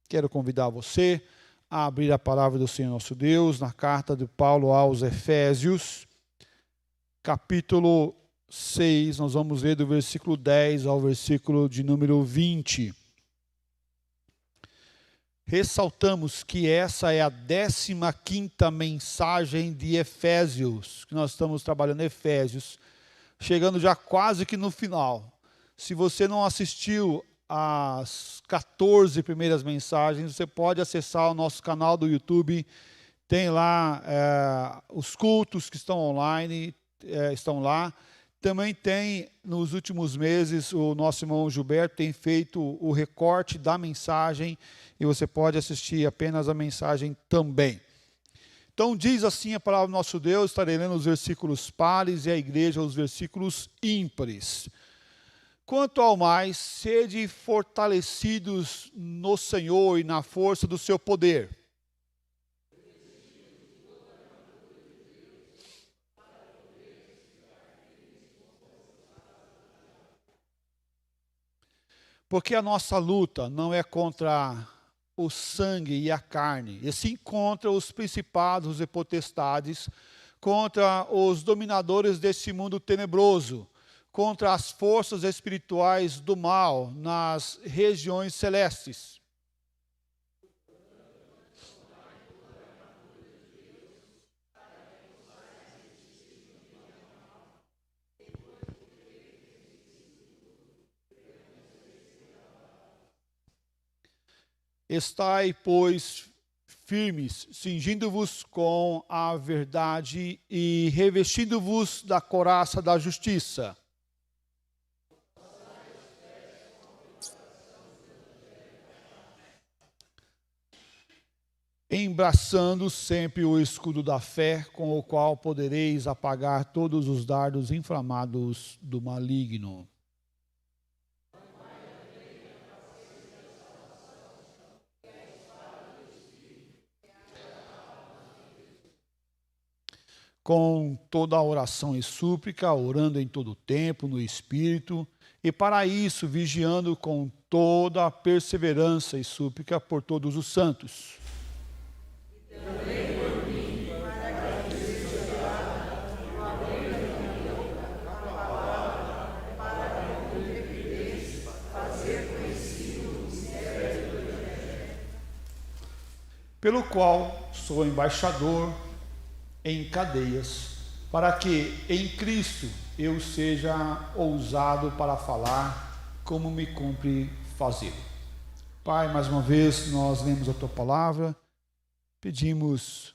Quero convidar você a abrir a palavra do Senhor nosso Deus na carta de Paulo aos Efésios, capítulo 6, nós vamos ler do versículo 10 ao versículo de número 20. Ressaltamos que essa é a 15ª mensagem de Efésios, que nós estamos trabalhando Efésios, chegando já quase que no final. Se você não assistiu às 14 primeiras mensagens, você pode acessar o nosso canal do YouTube, tem lá os cultos que estão online, estão lá. Também tem, nos últimos meses, o nosso irmão Gilberto tem feito o recorte da mensagem e você pode assistir apenas a mensagem também. Então diz assim a palavra do nosso Deus, estarei lendo os versículos pares e a igreja os versículos ímpares. Quanto ao mais, sede fortalecidos no Senhor e na força do seu poder. Porque a nossa luta não é contra o sangue e a carne, e sim contra os principados e potestades, contra os dominadores desse mundo tenebroso, contra as forças espirituais do mal nas regiões celestes. Estai, pois, firmes, cingindo-vos com a verdade e revestindo-vos da couraça da justiça. Embraçando sempre o escudo da fé, com o qual podereis apagar todos os dardos inflamados do maligno. Com toda a oração e súplica, orando em todo o tempo, no Espírito, e para isso vigiando com toda a perseverança e súplica por todos os santos. Pelo qual sou embaixador em cadeias, para que em Cristo eu seja ousado para falar como me cumpre fazer. Pai, mais uma vez nós lemos a Tua palavra, pedimos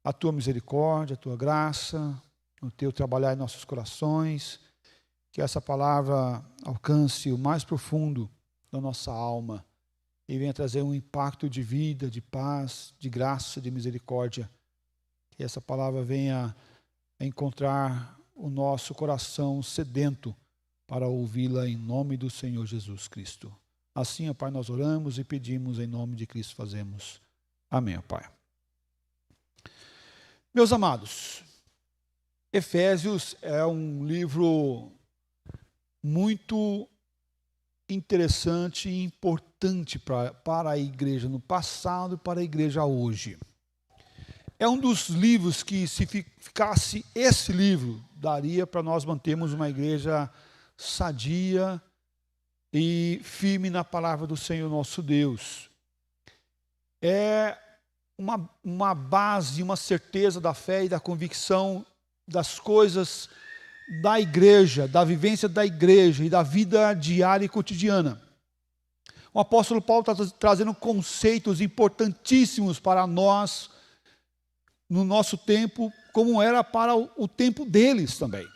a Tua misericórdia, a Tua graça, o Teu trabalhar em nossos corações, que essa palavra alcance o mais profundo da nossa alma e venha trazer um impacto de vida, de paz, de graça, de misericórdia. Que essa palavra venha encontrar o nosso coração sedento para ouvi-la em nome do Senhor Jesus Cristo. Assim, ó Pai, nós oramos e pedimos em nome de Cristo fazemos. Amém, ó Pai. Meus amados, Efésios é um livro muito interessante e importante para a igreja no passado e para a igreja hoje. É um dos livros que, se ficasse esse livro, daria para nós mantermos uma igreja sadia e firme na palavra do Senhor nosso Deus. É uma base, uma certeza da fé e da convicção das coisas da igreja, da vivência da igreja e da vida diária e cotidiana. O apóstolo Paulo está trazendo conceitos importantíssimos para nós, no nosso tempo, como era para o tempo deles também.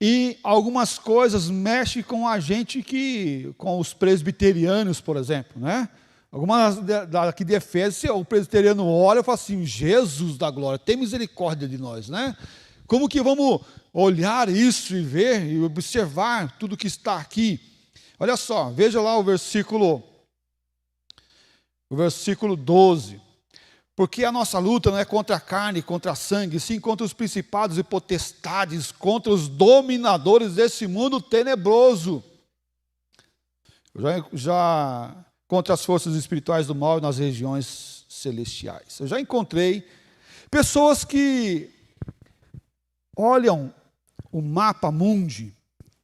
E algumas coisas mexem com a gente, com os presbiterianos, por exemplo, né? Algumas daqui de Efésios, o presbiteriano olha e fala assim, Jesus da glória, tem misericórdia de nós, né? Como que vamos olhar isso e ver e observar tudo que está aqui? Olha só, veja lá o versículo 12. Porque a nossa luta não é contra a carne, contra a sangue, sim contra os principados e potestades, contra os dominadores desse mundo tenebroso. Eu já contra as forças espirituais do mal nas regiões celestiais. Eu já encontrei pessoas que olham o mapa mundi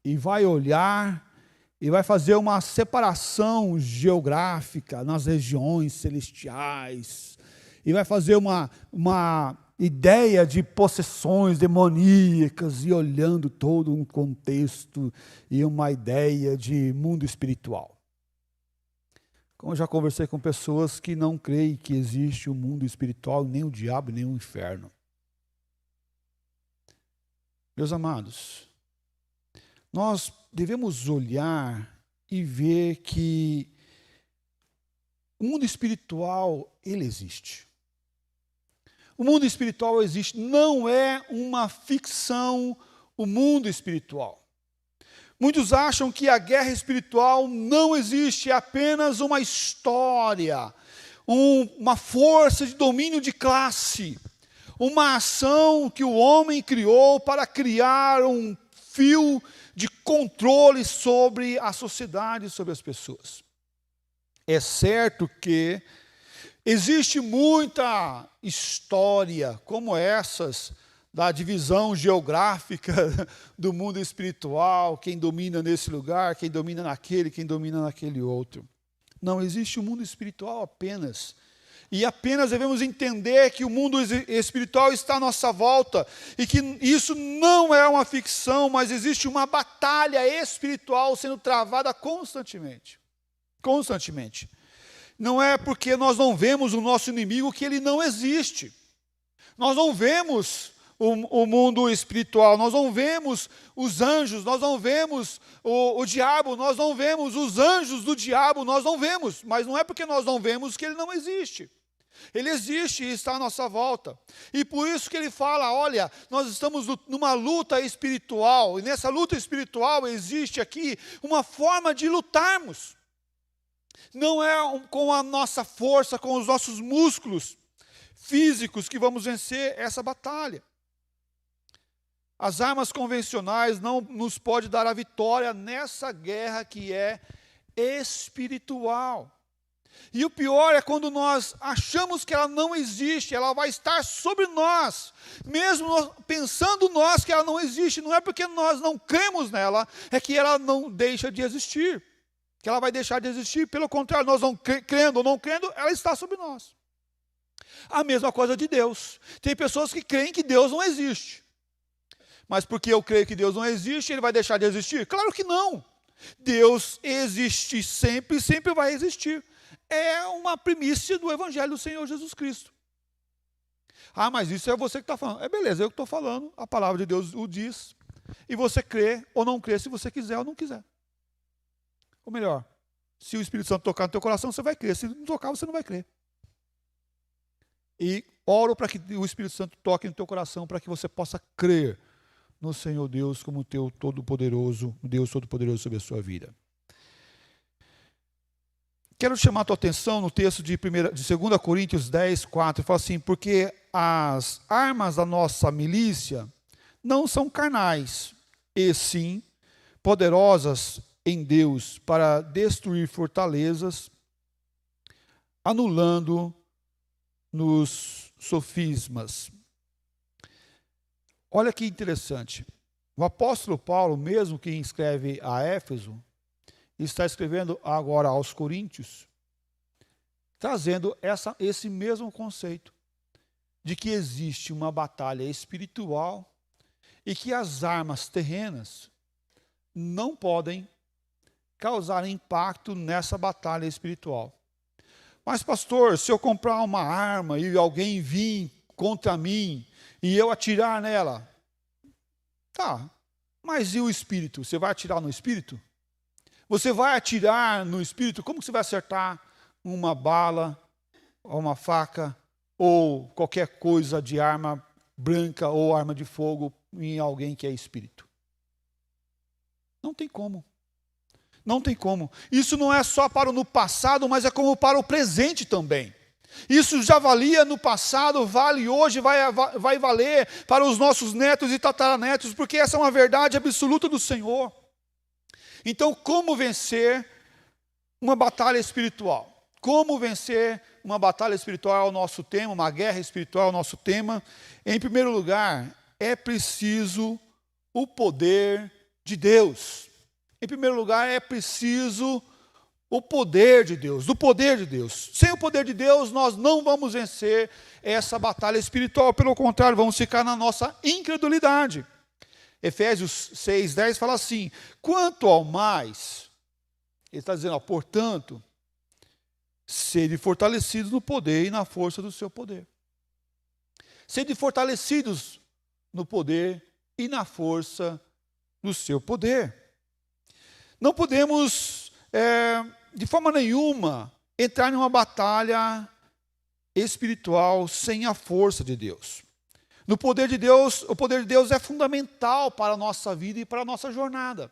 e vai olhar e vai fazer uma separação geográfica nas regiões celestiais e vai fazer uma ideia de possessões demoníacas e olhando todo um contexto e uma ideia de mundo espiritual. Como eu já conversei com pessoas que não creem que existe um mundo espiritual, nem o diabo, nem o inferno. Meus amados, nós devemos olhar e ver que o mundo espiritual, ele existe. O mundo espiritual existe, não é uma ficção o mundo espiritual. Muitos acham que a guerra espiritual não existe, é apenas uma história, uma força de domínio de classe, uma ação que o homem criou para criar um fio de controle sobre a sociedade, sobre as pessoas. É certo que existe muita história como essas, da divisão geográfica do mundo espiritual, quem domina nesse lugar, quem domina naquele, quem domina naquele outro. Não existe um mundo espiritual apenas. E apenas devemos entender que o mundo espiritual está à nossa volta e que isso não é uma ficção, mas existe uma batalha espiritual sendo travada constantemente. Constantemente. Não é porque nós não vemos o nosso inimigo que ele não existe. Nós não vemos o mundo espiritual, nós não vemos os anjos, nós não vemos o diabo, nós não vemos os anjos do diabo, nós não vemos, mas não é porque nós não vemos que ele não existe. Ele existe e está à nossa volta. E por isso que ele fala, olha, nós estamos numa luta espiritual, e nessa luta espiritual existe aqui uma forma de lutarmos. Não é com a nossa força, com os nossos músculos físicos que vamos vencer essa batalha. As armas convencionais não nos podem dar a vitória nessa guerra que é espiritual. E o pior é quando nós achamos que ela não existe, ela vai estar sobre nós, mesmo pensando nós que ela não existe. Não é porque nós não cremos nela, é que ela não deixa de existir, que ela vai deixar de existir. Pelo contrário, nós não crendo ou não crendo, ela está sobre nós. A mesma coisa de Deus. Tem pessoas que creem que Deus não existe. Mas porque eu creio que Deus não existe, ele vai deixar de existir? Claro que não. Deus existe sempre e sempre vai existir. É uma primícia do Evangelho do Senhor Jesus Cristo. Ah, mas isso é você que está falando. É beleza, eu que estou falando, a palavra de Deus o diz. E você crê ou não crê, se você quiser ou não quiser. Ou melhor, se o Espírito Santo tocar no teu coração, você vai crer. Se não tocar, você não vai crer. E oro para que o Espírito Santo toque no teu coração, para que você possa crer no Senhor Deus como teu todo-poderoso, Deus todo-poderoso sobre a sua vida. Quero chamar a tua atenção no texto de 2 Coríntios 10, 4, fala assim, porque as armas da nossa milícia não são carnais, e sim poderosas em Deus para destruir fortalezas, anulando nos sofismas. Olha que interessante. O apóstolo Paulo, mesmo que escreve a Éfeso, está escrevendo agora aos Coríntios, trazendo esse mesmo conceito de que existe uma batalha espiritual e que as armas terrenas não podem causar impacto nessa batalha espiritual. Mas, pastor, se eu comprar uma arma e alguém vir contra mim e eu atirar nela, tá, mas e o espírito? Você vai atirar no espírito? Você vai atirar no espírito? Como que você vai acertar uma bala, ou uma faca, ou qualquer coisa de arma branca ou arma de fogo em alguém que é espírito? Não tem como. Não tem como. Isso não é só para no passado, mas é como para o presente também. Isso já valia no passado, vale hoje, vai valer para os nossos netos e tataranetos, porque essa é uma verdade absoluta do Senhor. Então, como vencer uma batalha espiritual. Como vencer uma batalha espiritual é o nosso tema, uma guerra espiritual é o nosso tema. Em primeiro lugar, é preciso o poder de Deus. Em primeiro lugar, é preciso o poder de Deus, do poder de Deus. Sem o poder de Deus, nós não vamos vencer essa batalha espiritual. Pelo contrário, vamos ficar na nossa incredulidade. Efésios 6:10 fala assim: quanto ao mais, ele está dizendo, portanto, sede fortalecidos no poder e na força do seu poder. Sede fortalecidos no poder e na força do seu poder. Não podemos, de forma nenhuma, entrar em uma batalha espiritual sem a força de Deus. No poder de Deus, o poder de Deus é fundamental para a nossa vida e para a nossa jornada.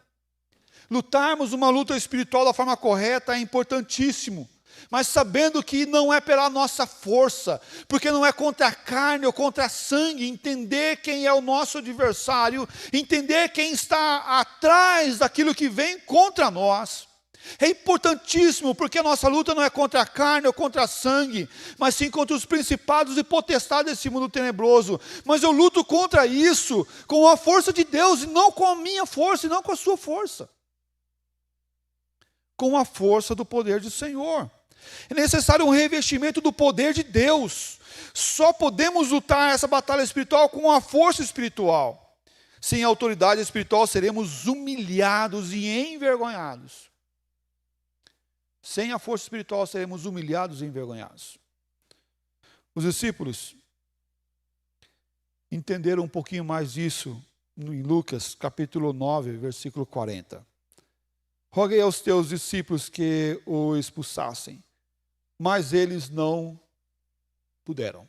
Lutarmos uma luta espiritual da forma correta é importantíssimo, mas sabendo que não é pela nossa força, porque não é contra a carne ou contra a sangue, entender quem é o nosso adversário, entender quem está atrás daquilo que vem contra nós. É importantíssimo, porque a nossa luta não é contra a carne ou contra a sangue, mas sim contra os principados e potestades desse mundo tenebroso. Mas eu luto contra isso com a força de Deus, e não com a minha força, e não com a sua força. Com a força do poder do Senhor. É necessário um revestimento do poder de Deus. Só podemos lutar essa batalha espiritual com a força espiritual. Sem a autoridade espiritual seremos humilhados e envergonhados. Sem a força espiritual seremos humilhados e envergonhados. Os discípulos entenderam um pouquinho mais disso em Lucas capítulo 9, versículo 40. Roguei aos teus discípulos que o expulsassem, mas eles não puderam.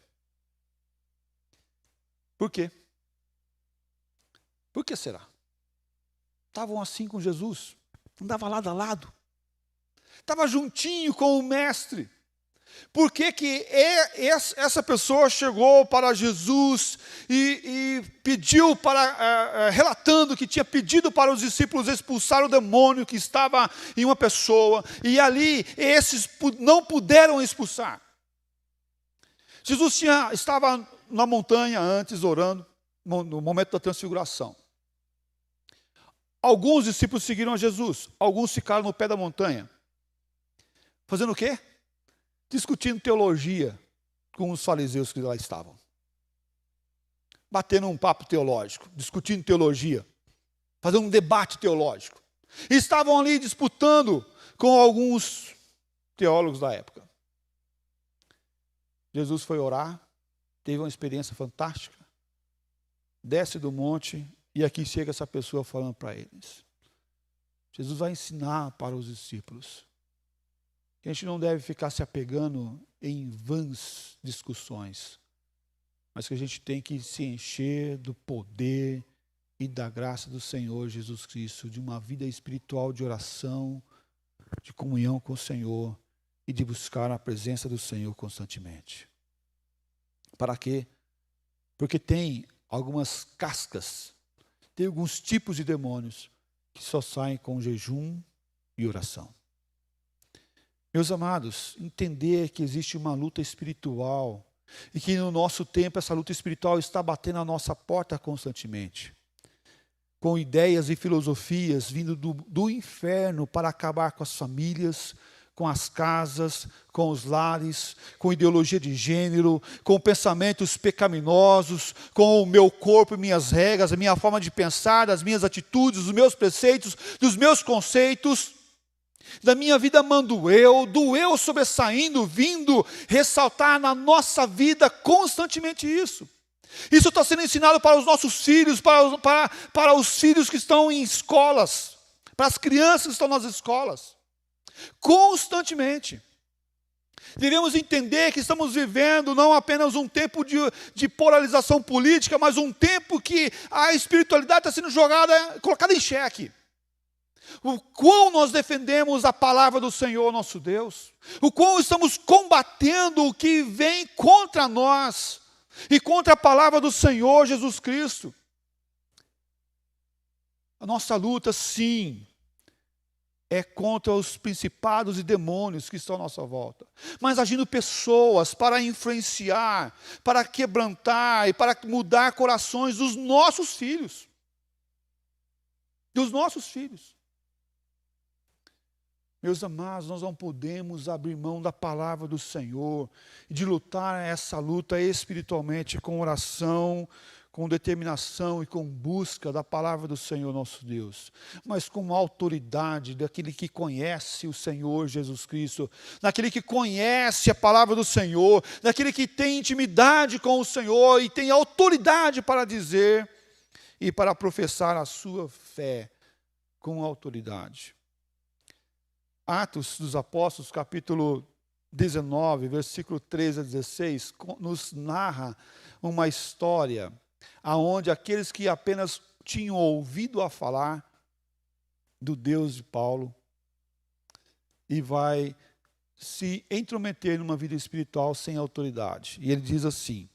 Por quê? Por que será? Estavam assim com Jesus, andavam lado a lado, estava juntinho com o mestre. Por que que essa pessoa chegou para Jesus e pediu relatando que tinha pedido para os discípulos expulsar o demônio que estava em uma pessoa, e ali esses não puderam expulsar? Jesus estava na montanha antes, orando, no momento da transfiguração. Alguns discípulos seguiram a Jesus, alguns ficaram no pé da montanha. Fazendo o quê? Discutindo teologia com os fariseus que lá estavam. Batendo um papo teológico, discutindo teologia, fazendo um debate teológico. E estavam ali disputando com alguns teólogos da época. Jesus foi orar, teve uma experiência fantástica, desce do monte e aqui chega essa pessoa falando para eles. Jesus vai ensinar para os discípulos que a gente não deve ficar se apegando em vãs discussões, mas que a gente tem que se encher do poder e da graça do Senhor Jesus Cristo, de uma vida espiritual de oração, de comunhão com o Senhor e de buscar a presença do Senhor constantemente. Para quê? Porque tem algumas cascas, tem alguns tipos de demônios que só saem com jejum e oração. Meus amados, entender que existe uma luta espiritual e que no nosso tempo essa luta espiritual está batendo a nossa porta constantemente, com ideias e filosofias vindo do inferno para acabar com as famílias, com as casas, com os lares, com ideologia de gênero, com pensamentos pecaminosos, com o meu corpo e minhas regras, a minha forma de pensar, as minhas atitudes, os meus preceitos, dos meus conceitos. Da minha vida mando eu, do eu sobressaindo, vindo ressaltar na nossa vida constantemente isso. Isso está sendo ensinado para os nossos filhos, para os filhos que estão em escolas, para as crianças que estão nas escolas. Constantemente. Devemos entender que estamos vivendo não apenas um tempo de polarização política, mas um tempo que a espiritualidade está sendo colocada em xeque. O quão nós defendemos a palavra do Senhor nosso Deus, o quão estamos combatendo o que vem contra nós e contra a palavra do Senhor Jesus Cristo. A nossa luta, sim, é contra os principados e demônios que estão à nossa volta, mas agindo pessoas para influenciar, para quebrantar e para mudar corações dos nossos filhos. Dos nossos filhos. Meus amados, nós não podemos abrir mão da palavra do Senhor, de lutar essa luta espiritualmente com oração, com determinação e com busca da palavra do Senhor nosso Deus, mas com autoridade daquele que conhece o Senhor Jesus Cristo, daquele que conhece a palavra do Senhor, daquele que tem intimidade com o Senhor e tem autoridade para dizer e para professar a sua fé com autoridade. Atos dos Apóstolos, capítulo 19, versículo 13 a 16, nos narra uma história aonde aqueles que apenas tinham ouvido a falar do Deus de Paulo e vai se intrometer numa vida espiritual sem autoridade. E ele diz assim: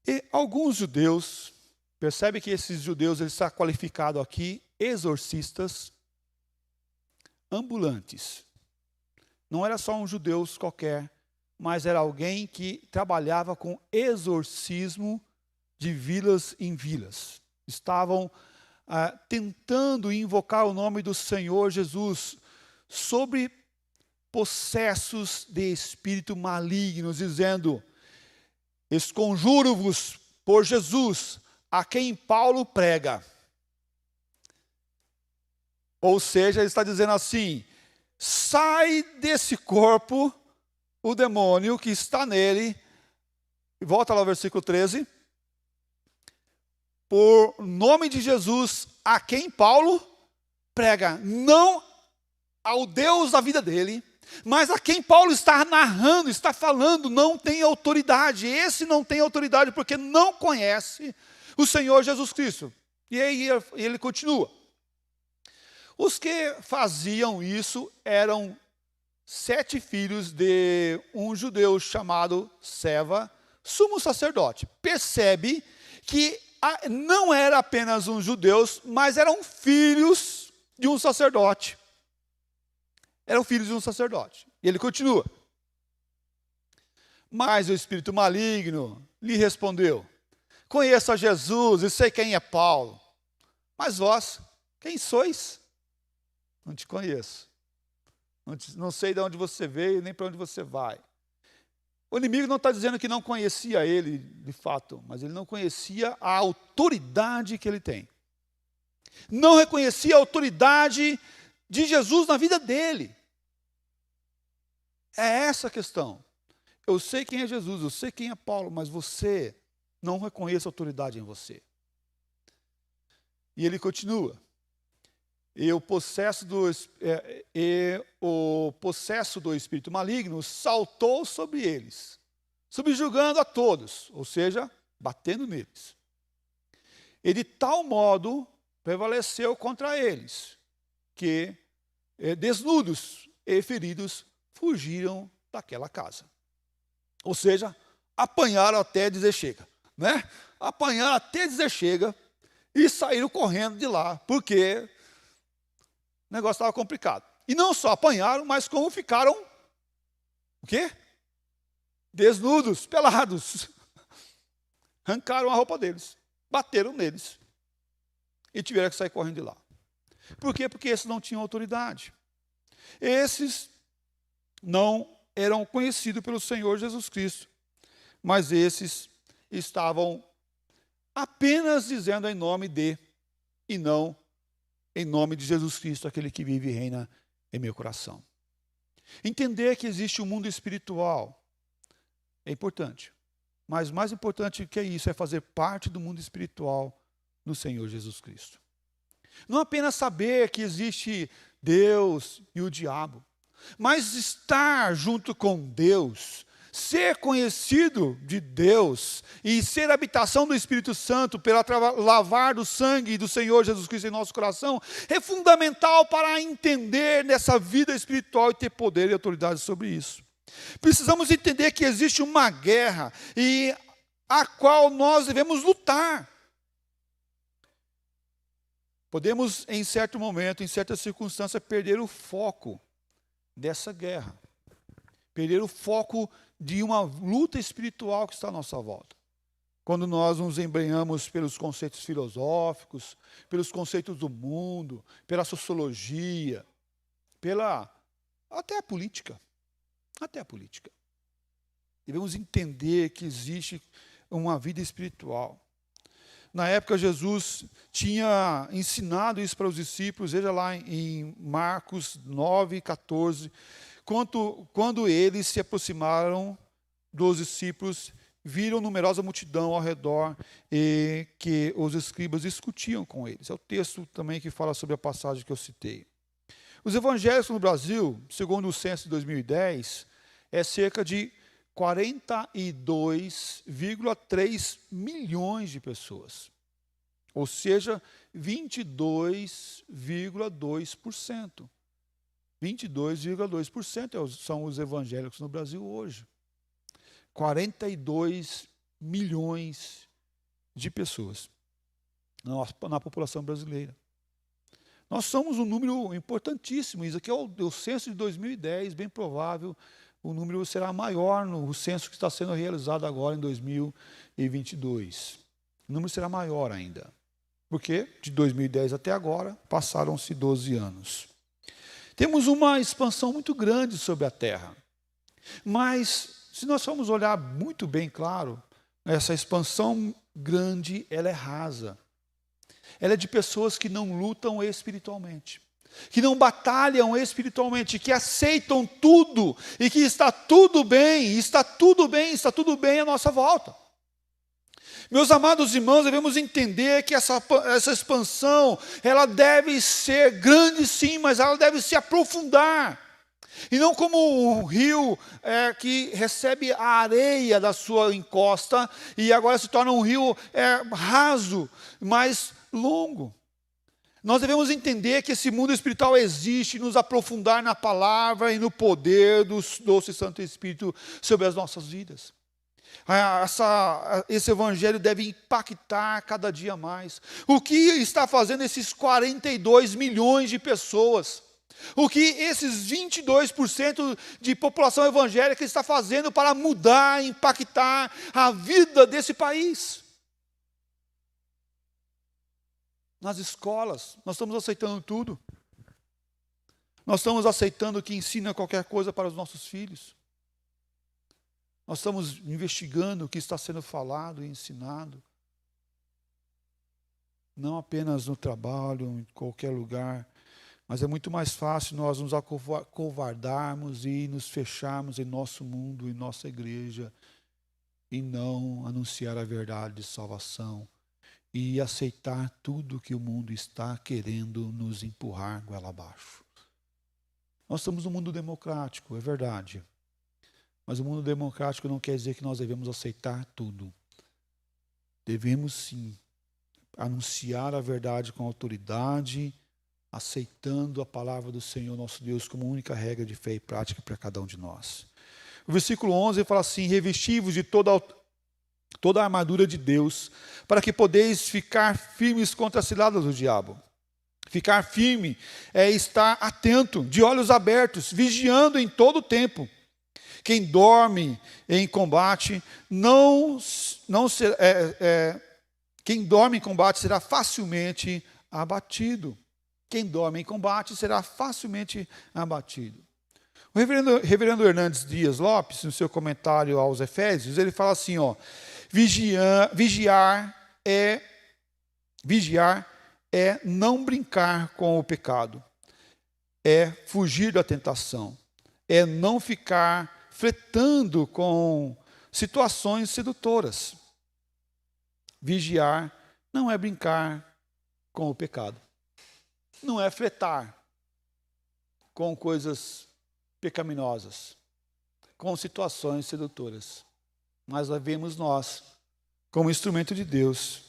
e alguns judeus, percebe que esses judeus, ele está qualificado aqui, exorcistas ambulantes. Não era só um judeu qualquer, mas era alguém que trabalhava com exorcismo de vilas em vilas. Estavam tentando invocar o nome do Senhor Jesus sobre possessos de espírito malignos, dizendo: esconjuro-vos por Jesus, a quem Paulo prega. Ou seja, ele está dizendo assim: sai desse corpo o demônio que está nele. Volta lá ao versículo 13. Por nome de Jesus, a quem Paulo prega, não ao Deus da vida dele, mas a quem Paulo está narrando, está falando, não tem autoridade. Esse não tem autoridade porque não conhece o Senhor Jesus Cristo. E aí ele continua. Os que faziam isso eram 7 filhos de um judeu chamado Seva, sumo sacerdote. Percebe que não era apenas um judeus, mas eram filhos de um sacerdote. Eram filhos de um sacerdote. E ele continua. Mas o espírito maligno lhe respondeu: conheço a Jesus e sei quem é Paulo. Mas vós, quem sois? Não te conheço. Não sei de onde você veio, nem para onde você vai. O inimigo não está dizendo que não conhecia ele, de fato, mas ele não conhecia a autoridade que ele tem. Não reconhecia a autoridade de Jesus na vida dele. É essa a questão. Eu sei quem é Jesus, eu sei quem é Paulo, mas você não reconhece a autoridade em você. E ele continua. E o possesso do espírito maligno saltou sobre eles, subjugando a todos, ou seja, batendo neles. E de tal modo prevaleceu contra eles, que desnudos e feridos fugiram daquela casa. Ou seja, apanharam até dizer chega, né? Apanharam até dizer chega e saíram correndo de lá, porque o negócio estava complicado. E não só apanharam, mas como ficaram, o quê? Desnudos, pelados. Arrancaram a roupa deles, bateram neles e tiveram que sair correndo de lá. Por quê? Porque esses não tinham autoridade. Esses não eram conhecidos pelo Senhor Jesus Cristo, mas esses estavam apenas dizendo em nome de, e não em nome de Jesus Cristo, aquele que vive e reina em meu coração. Entender que existe um mundo espiritual é importante. Mas mais importante que isso é fazer parte do mundo espiritual do Senhor Jesus Cristo. Não apenas saber que existe Deus e o diabo, mas estar junto com Deus, ser conhecido de Deus e ser habitação do Espírito Santo pelo lavar do sangue do Senhor Jesus Cristo em nosso coração é fundamental para entender nessa vida espiritual e ter poder e autoridade sobre isso. Precisamos entender que existe uma guerra e a qual nós devemos lutar. Podemos, em certo momento, em certa circunstância, perder o foco dessa guerra. Perder o foco de uma luta espiritual que está à nossa volta. Quando nós nos embrenhamos pelos conceitos filosóficos, pelos conceitos do mundo, pela sociologia, até a política. Até a política. Devemos entender que existe uma vida espiritual. Na época, Jesus tinha ensinado isso para os discípulos, veja lá em Marcos 9, 14, quando eles se aproximaram dos discípulos, viram numerosa multidão ao redor e que os escribas discutiam com eles. É o texto também que fala sobre a passagem que eu citei. Os evangélicos no Brasil, segundo o censo de 2010, é cerca de 42,3 milhões de pessoas. Ou seja, 22,2%. 22,2% são os evangélicos no Brasil hoje. 42 milhões de pessoas na população brasileira. Nós somos um número importantíssimo. Isso aqui é o censo de 2010, bem provável o número será maior no censo que está sendo realizado agora em 2022. O número será maior ainda. Porque de 2010 até agora passaram-se 12 anos. Temos uma expansão muito grande sobre a Terra. Mas, se nós formos olhar muito bem claro, essa expansão grande, ela é rasa. Ela é de pessoas que não lutam espiritualmente, que não batalham espiritualmente, que aceitam tudo e que está tudo bem, está tudo bem, está tudo bem à nossa volta. Meus amados irmãos, devemos entender que essa expansão, ela deve ser grande sim, mas ela deve se aprofundar. E não como um rio que recebe a areia da sua encosta e agora se torna um rio raso, mas longo. Nós devemos entender que esse mundo espiritual existe, nos aprofundar na palavra e no poder do doce Santo Espírito sobre as nossas vidas. Esse evangelho deve impactar cada dia mais. O que está fazendo esses 42 milhões de pessoas? O que esses 22% de população evangélica está fazendo para mudar, impactar a vida desse país? Nas escolas, nós estamos aceitando tudo. Nós estamos aceitando que ensina qualquer coisa para os nossos filhos. Nós estamos investigando o que está sendo falado e ensinado. Não apenas no trabalho, em qualquer lugar, mas é muito mais fácil nós nos acovardarmos e nos fecharmos em nosso mundo, em nossa igreja, e não anunciar a verdade de salvação e aceitar tudo que o mundo está querendo nos empurrar goela abaixo. Nós estamos num mundo democrático, é verdade. Mas o mundo democrático não quer dizer que nós devemos aceitar tudo. Devemos sim anunciar a verdade com autoridade, aceitando a palavra do Senhor nosso Deus como única regra de fé e prática para cada um de nós. O versículo 11 fala assim: revesti-vos de toda a armadura de Deus, para que podeis ficar firmes contra as ciladas do diabo. Ficar firme é estar atento, de olhos abertos, vigiando em todo o tempo. Quem dorme em combate quem dorme em combate será facilmente abatido. Quem dorme em combate será facilmente abatido. O reverendo Hernandes Dias Lopes, no seu comentário aos Efésios, ele fala assim, vigiar é não brincar com o pecado, é fugir da tentação, é não ficar flertando com situações sedutoras. Vigiar não é brincar com o pecado. Não é flertar com coisas pecaminosas, com situações sedutoras. Mas devemos nós, como instrumento de Deus,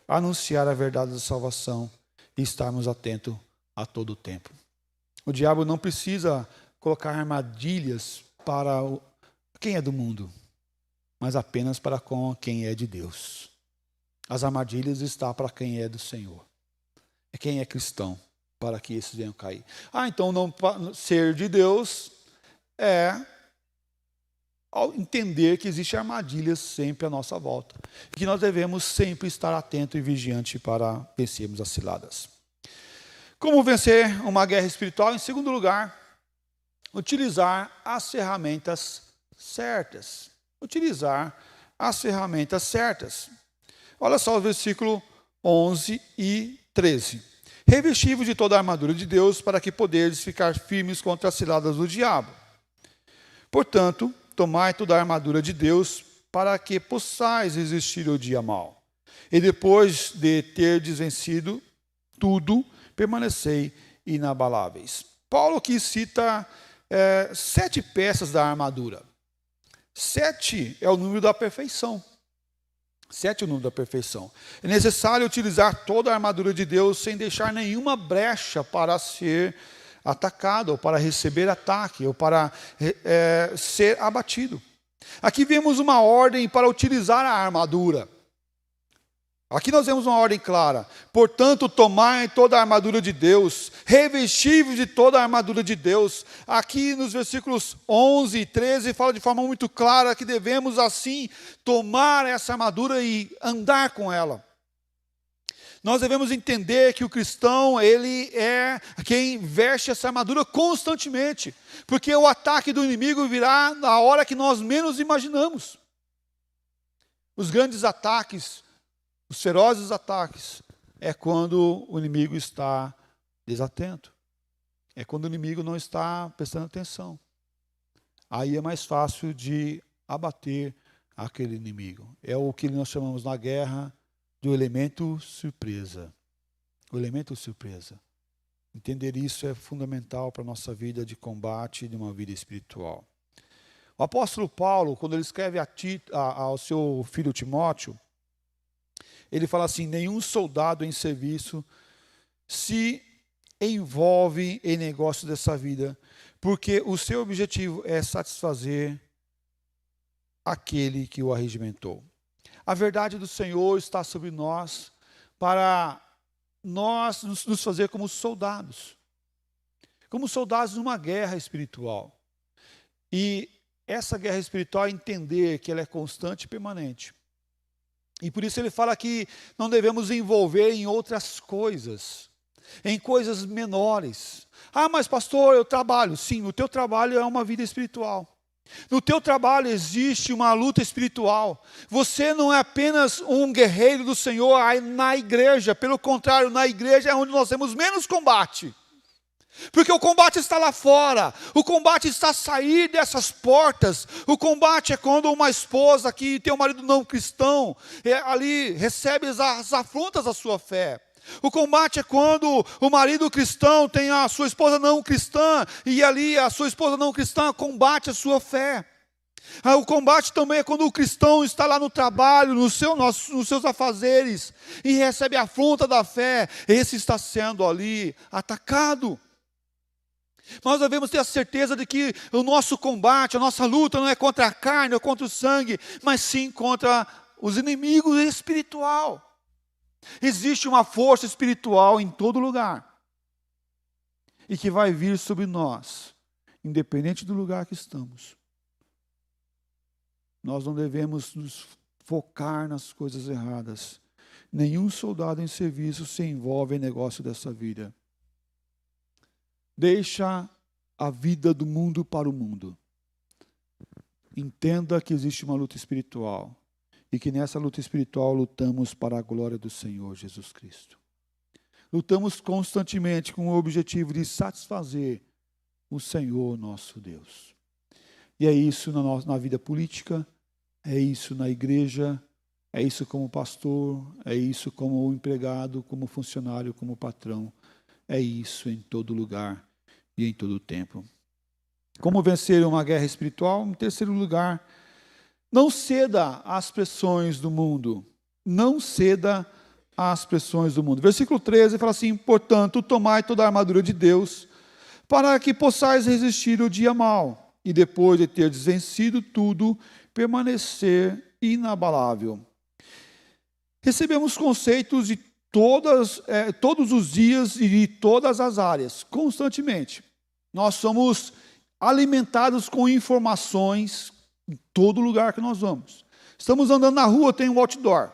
anunciar a verdade da salvação e estarmos atentos a todo o tempo. O diabo não precisa colocar armadilhas para quem é do mundo, mas apenas para com quem é de Deus. As armadilhas estão para quem é do Senhor. é quem é cristão, para que esses venham cair. Então não ser de Deus é ao entender que existem armadilhas sempre à nossa volta, e que nós devemos sempre estar atento e vigiante para vencermos as ciladas. Como vencer uma guerra espiritual? Em segundo lugar, utilizar as ferramentas certas. Utilizar as ferramentas certas. Olha só o versículo 11 e 13. Revesti-vos de toda a armadura de Deus, para que poderes ficar firmes contra as ciladas do diabo. Portanto, tomai toda a armadura de Deus, para que possais resistir ao dia mau. E depois de ter vencido tudo, permanecei inabaláveis. Paulo aqui cita 7 peças da armadura. 7 é o número da perfeição. 7 é o número da perfeição. É necessário utilizar toda a armadura de Deus sem deixar nenhuma brecha para ser atacado, ou para receber ataque, ou para ser abatido. Aqui vemos uma ordem para utilizar a armadura. Aqui nós vemos uma ordem clara. Portanto, tomai toda a armadura de Deus, revesti-vos de toda a armadura de Deus. Aqui nos versículos 11 e 13 fala de forma muito clara que devemos assim tomar essa armadura e andar com ela. Nós devemos entender que o cristão, ele é quem veste essa armadura constantemente, porque o ataque do inimigo virá na hora que nós menos imaginamos. Os grandes ataques, os ferozes ataques, é quando o inimigo está desatento. É quando o inimigo não está prestando atenção. Aí é mais fácil de abater aquele inimigo. É o que nós chamamos na guerra do elemento surpresa. O elemento surpresa. Entender isso é fundamental para a nossa vida de combate e de uma vida espiritual. O apóstolo Paulo, quando ele escreve ao seu filho Timóteo, ele fala assim: nenhum soldado em serviço se envolve em negócios dessa vida, porque o seu objetivo é satisfazer aquele que o arregimentou. A verdade do Senhor está sobre nós para nós nos fazer como soldados numa guerra espiritual. E essa guerra espiritual é entender que ela é constante e permanente. E por isso ele fala que não devemos envolver em outras coisas, em coisas menores. Mas pastor, eu trabalho. Sim, o teu trabalho é uma vida espiritual. No teu trabalho existe uma luta espiritual. Você não é apenas um guerreiro do Senhor na igreja. Pelo contrário, na igreja é onde nós temos menos combate. Porque o combate está lá fora. O combate está a sair dessas portas. O combate é quando uma esposa que tem um marido não cristão, ali recebe as afrontas da sua fé. O combate é quando o marido cristão tem a sua esposa não cristã, e ali a sua esposa não cristã combate a sua fé. O combate também é quando o cristão está lá no trabalho, nos seus afazeres, e recebe a afronta da fé. Esse está sendo ali atacado. Nós devemos ter a certeza de que o nosso combate, a nossa luta não é contra a carne ou contra o sangue, mas sim contra os inimigos espiritual. Existe uma força espiritual em todo lugar e que vai vir sobre nós, independente do lugar que estamos. Nós não devemos nos focar nas coisas erradas. Nenhum soldado em serviço se envolve em negócio dessa vida. Deixa a vida do mundo para o mundo. Entenda que existe uma luta espiritual. E que nessa luta espiritual lutamos para a glória do Senhor Jesus Cristo. Lutamos constantemente com o objetivo de satisfazer o Senhor nosso Deus. E é isso na vida política, é isso na igreja, é isso como pastor, é isso como empregado, como funcionário, como patrão. É isso em todo lugar e em todo tempo. Como vencer uma guerra espiritual? Em terceiro lugar, não ceda às pressões do mundo. Não ceda às pressões do mundo. Versículo 13 fala assim: portanto, tomai toda a armadura de Deus, para que possais resistir o dia mau, e depois de ter vencido tudo, permanecer inabalável. Recebemos conceitos de todos os dias e de todas as áreas, constantemente. Nós somos alimentados com informações em todo lugar que nós vamos. Estamos andando na rua, tem um outdoor.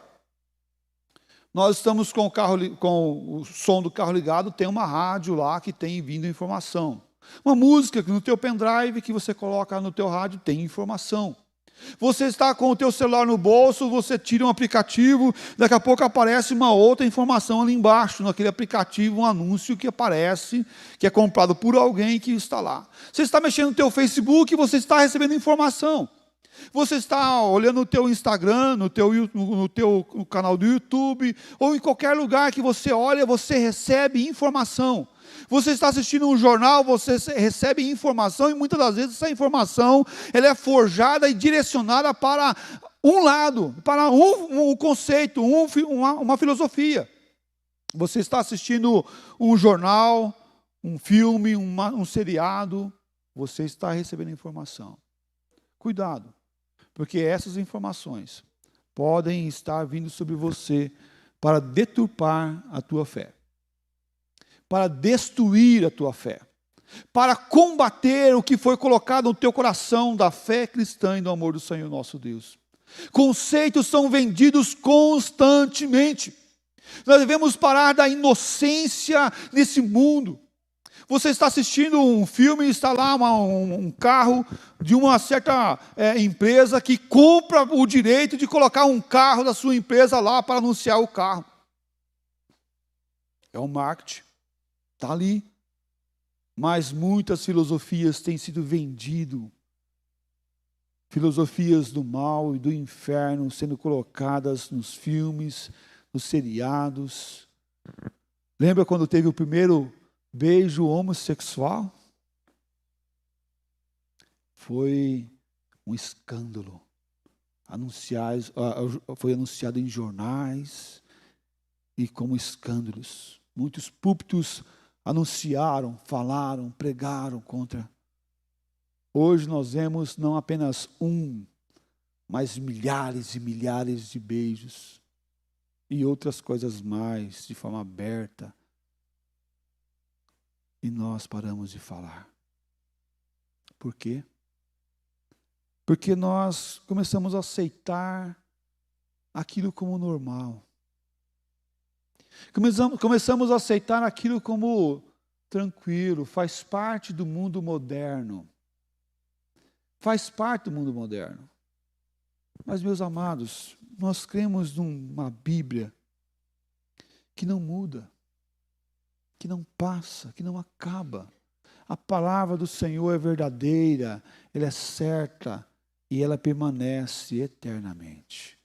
Nós estamos com o som do carro ligado, tem uma rádio lá que tem vindo informação. Uma música que no teu pendrive que você coloca no teu rádio tem informação. Você está com o teu celular no bolso, você tira um aplicativo, daqui a pouco aparece uma outra informação ali embaixo, naquele aplicativo, um anúncio que aparece, que é comprado por alguém que está lá. Você está mexendo no teu Facebook, você está recebendo informação. Você está olhando no teu Instagram, no teu canal do YouTube, ou em qualquer lugar que você olha, você recebe informação. Você está assistindo um jornal, você recebe informação, e muitas das vezes essa informação ela é forjada e direcionada para um lado, para um conceito, uma filosofia. Você está assistindo um jornal, um filme, um seriado, você está recebendo informação. Cuidado, porque essas informações podem estar vindo sobre você para deturpar a tua fé, para destruir a tua fé, para combater o que foi colocado no teu coração da fé cristã e do amor do Senhor nosso Deus. Conceitos são vendidos constantemente. Nós devemos parar da inocência nesse mundo. Você está assistindo um filme, está lá um carro de uma certa empresa que compra o direito de colocar um carro da sua empresa lá para anunciar o carro. É o marketing. Está ali. Mas muitas filosofias têm sido vendidas. Filosofias do mal e do inferno sendo colocadas nos filmes, nos seriados. Lembra quando teve o primeiro beijo homossexual? Foi um escândalo. Foi anunciado em jornais e como escândalos. Muitos púlpitos anunciaram, falaram, pregaram contra. Hoje nós vemos não apenas mas milhares e milhares de beijos e outras coisas mais, de forma aberta. E nós paramos de falar. Por quê? Porque nós começamos a aceitar aquilo como normal. Começamos a aceitar aquilo como tranquilo, faz parte do mundo moderno. Faz parte do mundo moderno. Mas, meus amados, nós cremos numa Bíblia que não muda, que não passa, que não acaba. A palavra do Senhor é verdadeira, ela é certa e ela permanece eternamente.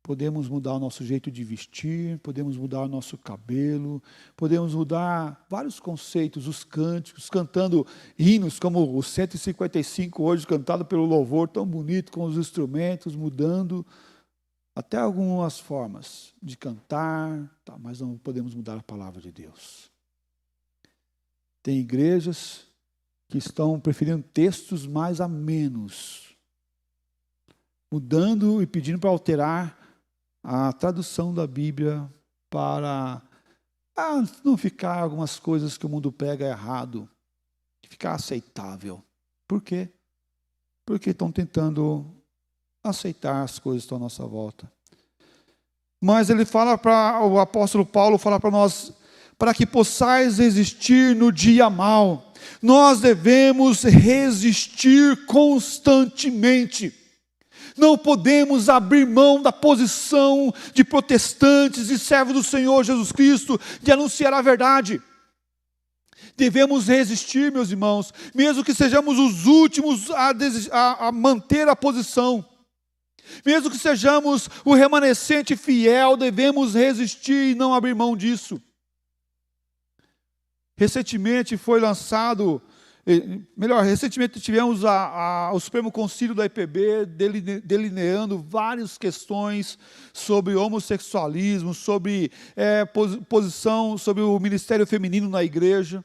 Podemos mudar o nosso jeito de vestir, podemos mudar o nosso cabelo, podemos mudar vários conceitos, os cânticos, cantando hinos como o 155 hoje, cantado pelo louvor, tão bonito, com os instrumentos, mudando até algumas formas de cantar, mas não podemos mudar a palavra de Deus. Tem igrejas que estão preferindo textos mais amenos, mudando e pedindo para alterar a tradução da Bíblia para não ficar algumas coisas que o mundo pega errado, ficar aceitável. Por quê? Porque estão tentando aceitar as coisas que estão à nossa volta. Mas o apóstolo Paulo fala para nós, para que possais resistir no dia mau, nós devemos resistir constantemente. Não podemos abrir mão da posição de protestantes e servos do Senhor Jesus Cristo, de anunciar a verdade. Devemos resistir, meus irmãos, mesmo que sejamos os últimos a manter a posição. Mesmo que sejamos o remanescente fiel, devemos resistir e não abrir mão disso. Recentemente tivemos o Supremo Concílio da IPB delineando várias questões sobre homossexualismo, sobre posição, sobre o ministério feminino na igreja.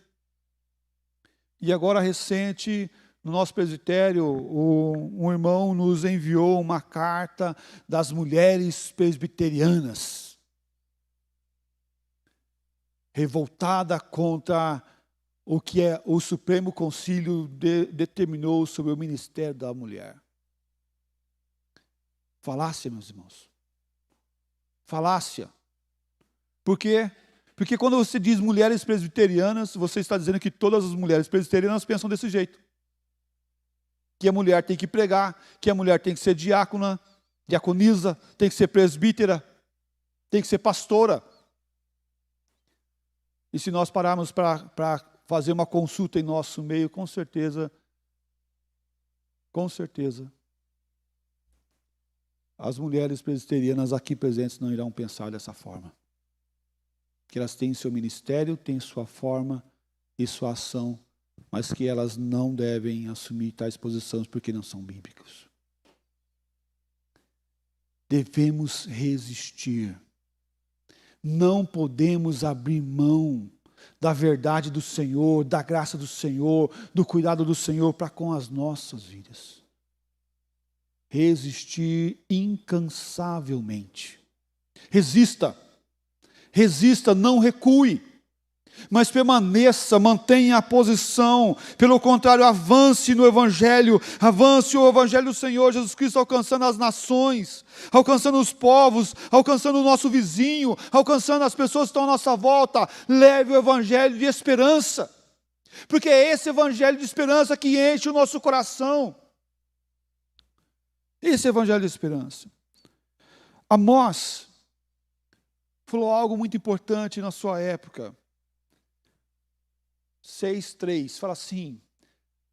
E agora, recente, no nosso presbitério, um irmão nos enviou uma carta das mulheres presbiterianas. revoltada contra o que o Supremo Concílio determinou sobre o ministério da mulher. Falácia, meus irmãos. Falácia. Por quê? Porque quando você diz mulheres presbiterianas, você está dizendo que todas as mulheres presbiterianas pensam desse jeito. Que a mulher tem que pregar, que a mulher tem que ser diácona, diaconisa, tem que ser presbítera, tem que ser pastora. E se nós pararmos para fazer uma consulta em nosso meio, com certeza, as mulheres presbiterianas aqui presentes não irão pensar dessa forma. Que elas têm seu ministério, têm sua forma e sua ação, mas que elas não devem assumir tais posições porque não são bíblicos. Devemos resistir. Não podemos abrir mão da verdade do Senhor, da graça do Senhor, do cuidado do Senhor para com as nossas vidas. Resistir incansavelmente. Resista, não recue, mas permaneça, mantenha a posição. Pelo contrário, avance no Evangelho, avance o Evangelho do Senhor Jesus Cristo, alcançando as nações, alcançando os povos, alcançando o nosso vizinho, alcançando as pessoas que estão à nossa volta. Leve o Evangelho de esperança, porque é esse Evangelho de esperança que enche o nosso coração. Esse Evangelho de esperança. Amós falou algo muito importante na sua época. 6:3, fala assim: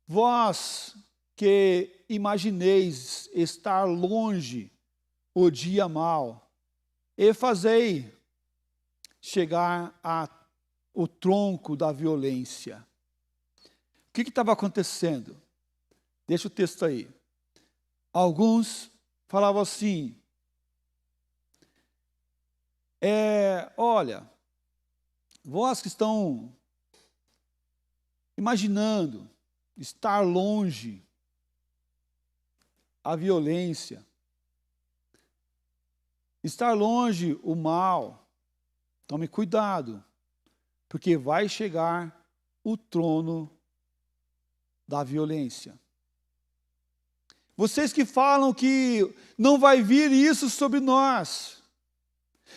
vós que imagineis estar longe o dia mau, e fazei chegar o tronco da violência. O que estava acontecendo? Deixa o texto aí. Alguns falavam assim: olha, vós que estão imaginando estar longe a violência, estar longe o mal, tome cuidado, porque vai chegar o trono da violência. Vocês que falam que não vai vir isso sobre nós,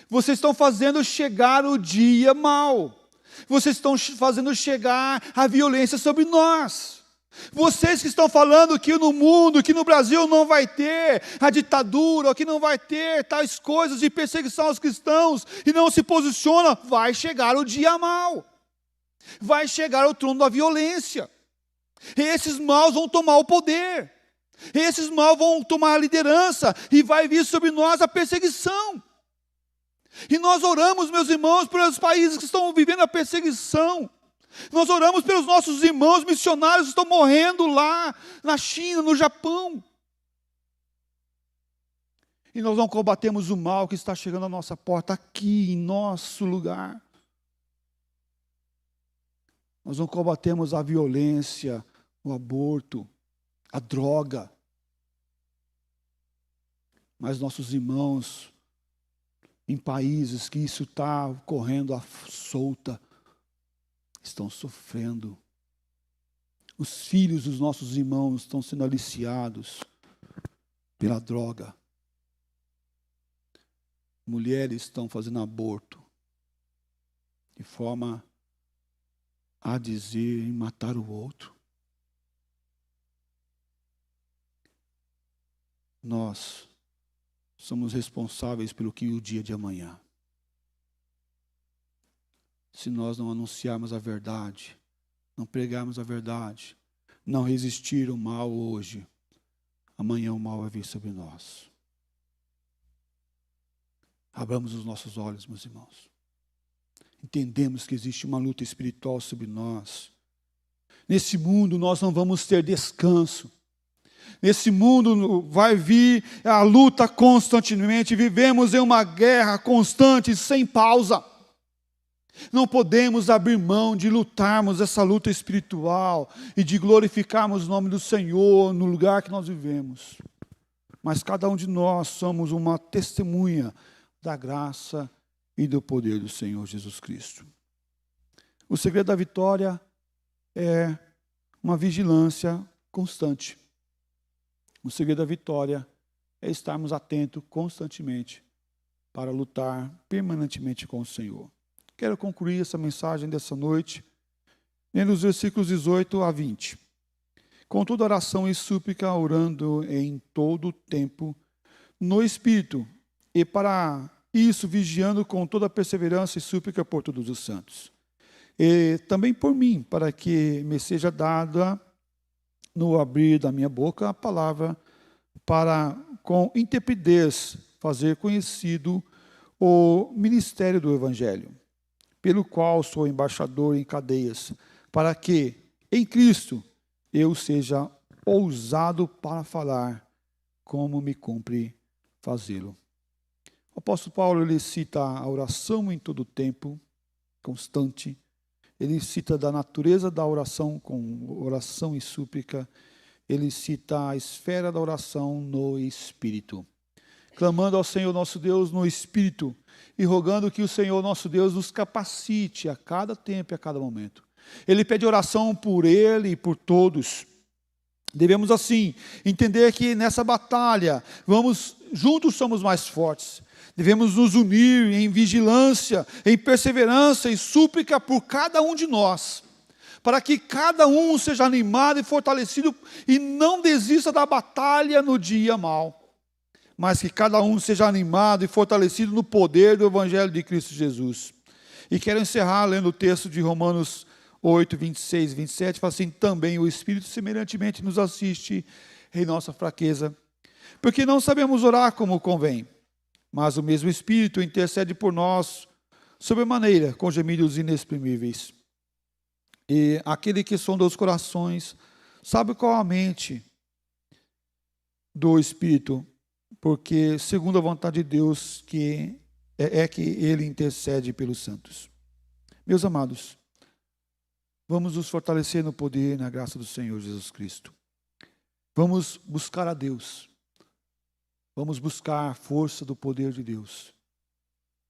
vocês estão fazendo chegar o dia mau. Vocês estão fazendo chegar a violência sobre nós. Vocês que estão falando que no mundo, que no Brasil não vai ter a ditadura, ou que não vai ter tais coisas de perseguição aos cristãos, e não se posiciona, vai chegar o dia mau. Vai chegar o trono da violência. Esses maus vão tomar o poder. Esses maus vão tomar a liderança, e vai vir sobre nós a perseguição. E nós oramos, meus irmãos, pelos países que estão vivendo a perseguição. Nós oramos pelos nossos irmãos missionários que estão morrendo lá na China, no Japão. E nós não combatemos o mal que está chegando à nossa porta, aqui em nosso lugar. Nós não combatemos a violência, o aborto, a droga. Mas nossos irmãos, em países que isso está correndo à solta, estão sofrendo. Os filhos dos nossos irmãos estão sendo aliciados pela droga. Mulheres estão fazendo aborto de forma a dizer em matar o outro. Nós somos responsáveis pelo que o dia de amanhã. Se nós não anunciarmos a verdade, não pregarmos a verdade, não resistir ao mal hoje, amanhã o mal vai vir sobre nós. Abramos os nossos olhos, meus irmãos. Entendemos que existe uma luta espiritual sobre nós. Nesse mundo nós não vamos ter descanso. Nesse mundo vai vir a luta constantemente. Vivemos em uma guerra constante, sem pausa. Não podemos abrir mão de lutarmos essa luta espiritual e de glorificarmos o nome do Senhor no lugar que nós vivemos. Mas cada um de nós somos uma testemunha da graça e do poder do Senhor Jesus Cristo. O segredo da vitória é uma vigilância constante. O segredo da vitória é estarmos atentos constantemente para lutar permanentemente com o Senhor. Quero concluir essa mensagem dessa noite lendo os versículos 18 a 20. Com toda oração e súplica, orando em todo o tempo, no Espírito, e para isso vigiando com toda perseverança e súplica por todos os santos. E também por mim, para que me seja dada, no abrir da minha boca, a palavra, para com intrepidez fazer conhecido o ministério do Evangelho, pelo qual sou embaixador em cadeias, para que, em Cristo, eu seja ousado para falar, como me cumpre fazê-lo. O apóstolo Paulo, ele cita a oração em todo o tempo, constante. Ele cita da natureza da oração com oração e súplica. Ele cita a esfera da oração no Espírito. Clamando ao Senhor nosso Deus no Espírito e rogando que o Senhor nosso Deus nos capacite a cada tempo e a cada momento. Ele pede oração por ele e por todos. Devemos, assim, entender que nessa batalha, juntos somos mais fortes. Devemos nos unir em vigilância, em perseverança e súplica por cada um de nós, para que cada um seja animado e fortalecido e não desista da batalha no dia mau, mas que cada um seja animado e fortalecido no poder do Evangelho de Cristo Jesus. E quero encerrar lendo o texto de Romanos 8, 26 e 27, fala assim: também o Espírito semelhantemente nos assiste em nossa fraqueza, porque não sabemos orar como convém, mas o mesmo Espírito intercede por nós sobremaneira, com gemidos inexprimíveis. E aquele que sonda os corações sabe qual a mente do Espírito, porque segundo a vontade de Deus que ele intercede pelos santos. Meus amados, vamos nos fortalecer no poder e na graça do Senhor Jesus Cristo. Vamos buscar a Deus. Vamos buscar a força do poder de Deus.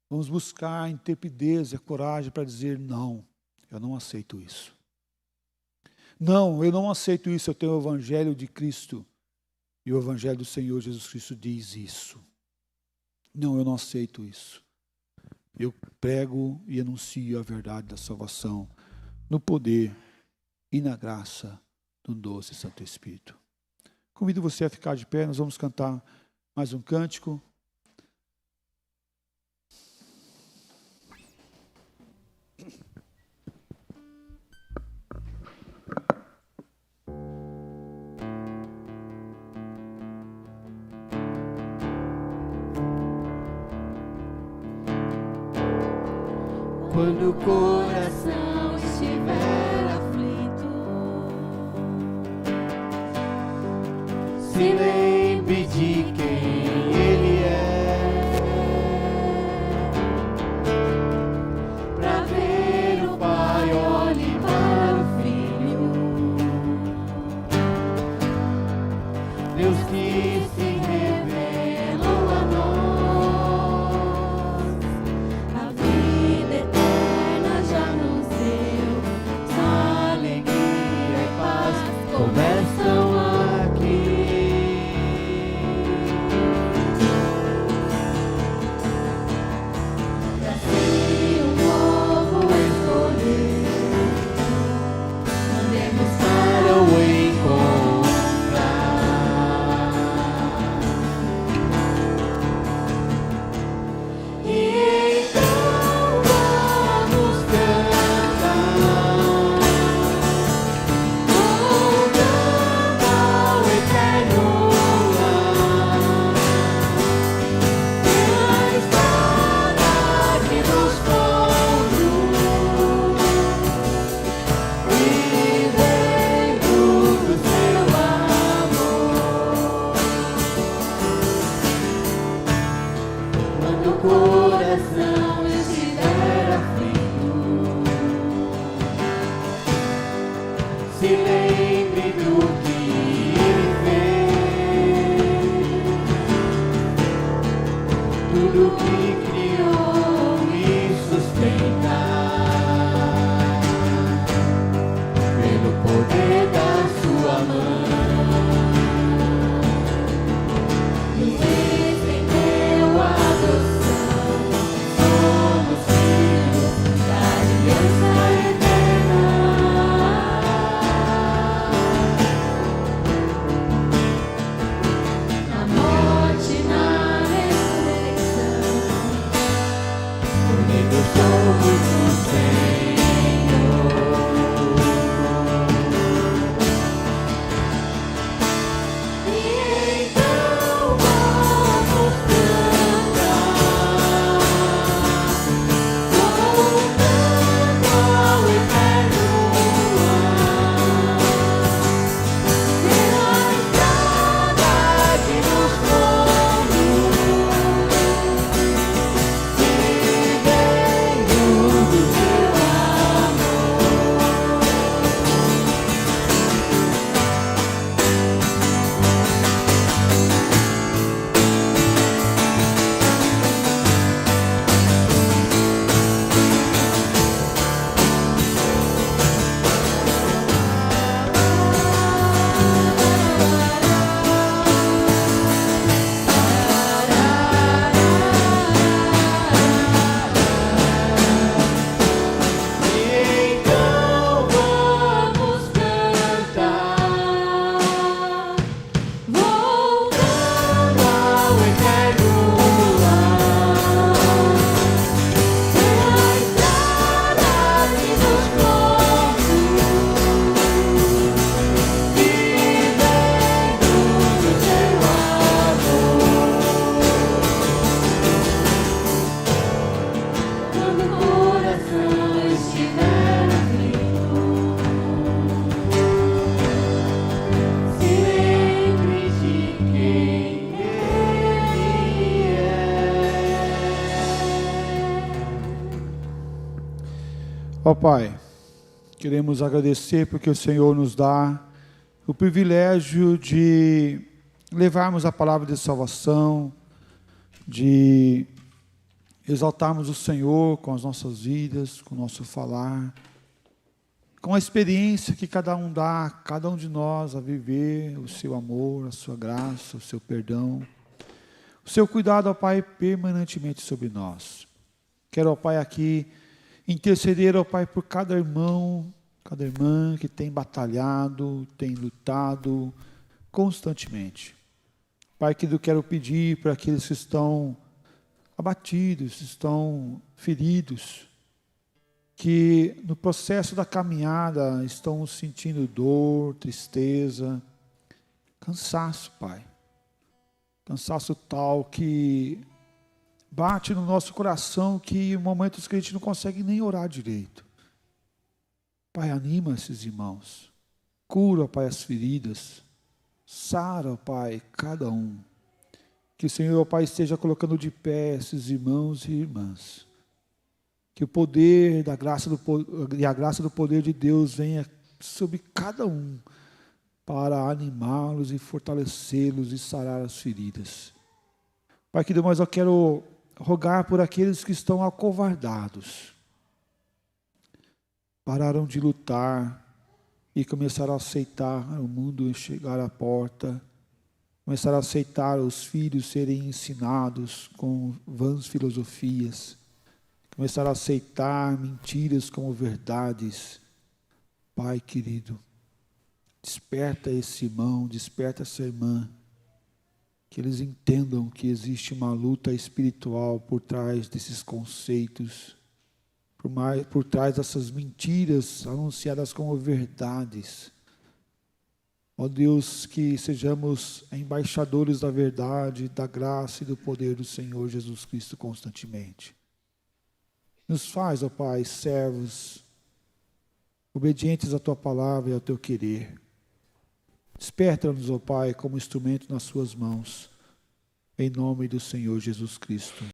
Vamos buscar a intrepidez e a coragem para dizer: não, eu não aceito isso. Não, eu não aceito isso. Eu tenho o Evangelho de Cristo. E o Evangelho do Senhor Jesus Cristo diz isso. Não, eu não aceito isso. Eu prego e anuncio a verdade da salvação no poder e na graça do doce Santo Espírito. Convido você a ficar de pé, nós vamos cantar mais um cântico. Quando o coração estiver aflito, se lembre de quem Ele é, pra ver o Pai, olhe para o Filho, Deus que se revelou a nós, a vida eterna já nos deu, só alegria e paz começam aqui. Pra si um povo escolher, andemos para o encontrar. Ó Pai, queremos agradecer porque o Senhor nos dá o privilégio de levarmos a palavra de salvação, de exaltarmos o Senhor com as nossas vidas, com o nosso falar, com a experiência que cada um dá, cada um de nós a viver o seu amor, a sua graça, o seu perdão, o seu cuidado, ó Pai, permanentemente sobre nós. Quero, ó Pai, aqui interceder, ó Pai, por cada irmão, cada irmã que tem batalhado, tem lutado constantemente. Pai, que eu quero pedir para aqueles que estão abatidos, estão feridos, que no processo da caminhada estão sentindo dor, tristeza, cansaço, Pai. Cansaço tal que bate no nosso coração que em momentos que a gente não consegue nem orar direito. Pai, anima esses irmãos. Cura, Pai, as feridas. Sara, Pai, cada um. Que o Senhor, Pai, esteja colocando de pé esses irmãos e irmãs. Que o poder da graça e a graça do poder de Deus venha sobre cada um para animá-los e fortalecê-los e sarar as feridas. Pai, que Deus, eu quero rogar por aqueles que estão acovardados. Pararam de lutar e começaram a aceitar o mundo chegar à porta. Começaram a aceitar os filhos serem ensinados com vãs filosofias. Começaram a aceitar mentiras como verdades. Pai querido, desperta esse irmão, desperta essa irmã, que eles entendam que existe uma luta espiritual por trás desses conceitos, por trás dessas mentiras anunciadas como verdades. Ó Deus, que sejamos embaixadores da verdade, da graça e do poder do Senhor Jesus Cristo constantemente. Nos faz, ó Pai, servos, obedientes à Tua palavra e ao Teu querer. Desperta-nos, ó Pai, como instrumento nas Suas mãos, em nome do Senhor Jesus Cristo.